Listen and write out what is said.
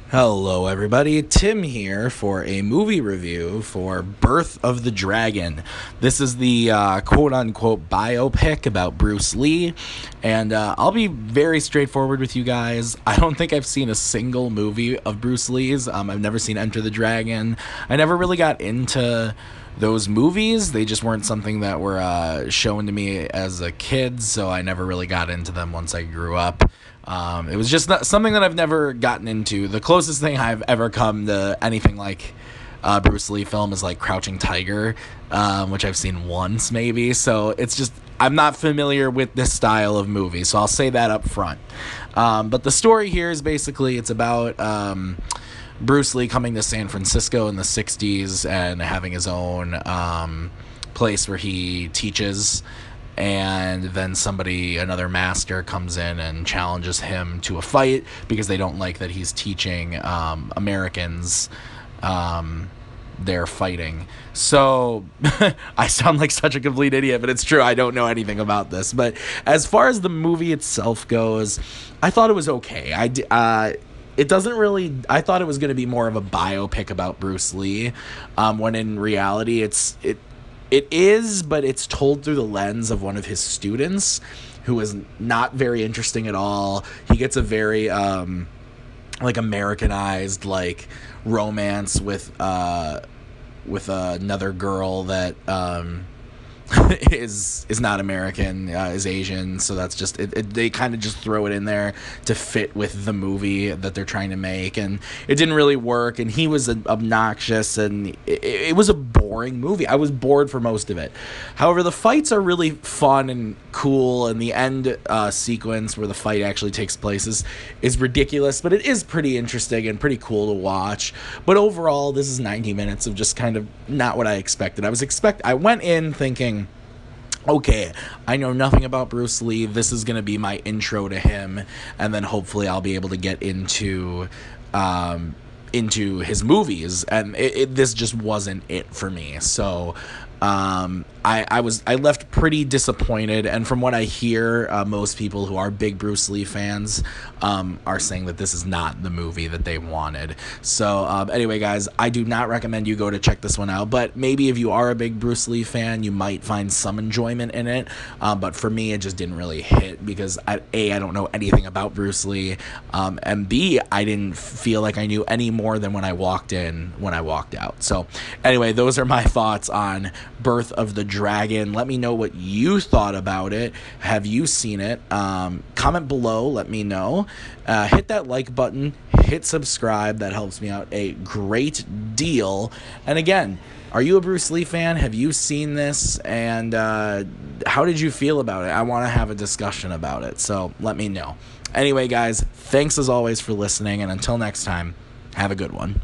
Hello, everybody. Tim here for a movie review for Birth of the Dragon. This is the quote-unquote biopic about Bruce Lee, and I'll be very straightforward with you guys. I don't think I've seen a single movie of Bruce Lee's. I've never seen Enter the Dragon. I never really got into those movies. They just weren't something that were shown to me as a kid, so I never really got into them once I grew up. It was just not something that I've never gotten into. The closest thing I've ever come to anything like Bruce Lee film is like Crouching Tiger, which I've seen once maybe. So it's just, I'm not familiar with this style of movie, so I'll say that up front. But the story here is basically, it's about Bruce Lee coming to San Francisco in the 60s and having his own place where he teaches. And then another master comes in and challenges him to a fight because they don't like that he's teaching Americans their fighting. So I sound like such a complete idiot, but it's true. I don't know anything about this. But as far as the movie itself goes, I thought it was okay. It doesn't really... I thought it was going to be more of a biopic about Bruce Lee, when in reality it is, but it's told through the lens of one of his students who is not very interesting at all. He gets a very Americanized romance with another girl that is not American, is Asian, so that's just they kind of just throw it in there to fit with the movie that they're trying to make, and it didn't really work, and he was obnoxious, and it was a boring movie. I was bored for most of it. However, the fights are really fun and cool, and the end sequence where the fight actually takes place is ridiculous, but it is pretty interesting and pretty cool to watch. But overall, this is 90 minutes of just kind of not what I expected. I went in thinking, okay, I know nothing about Bruce Lee. This is going to be my intro to him, and then hopefully I'll be able to get into his movies, and this just wasn't it for me. So I left pretty disappointed, and from what I hear, most people who are big Bruce Lee fans are saying that this is not the movie that they wanted. So anyway, guys, I do not recommend you go to check this one out, but maybe if you are a big Bruce Lee fan, you might find some enjoyment in it, but for me, it just didn't really hit because I don't know anything about Bruce Lee, and B, I didn't feel like I knew any more than when I walked out. So anyway, those are my thoughts on Birth of the Dragon. Let me know what you thought about it. Have you seen it? Comment below, let me know. Hit that like button, hit subscribe. That helps me out a great deal. And again, are you a Bruce Lee fan? Have you seen this? And how did you feel about it? I want to have a discussion about it, so let me know. Anyway, guys, thanks as always for listening, and until next time, have a good one.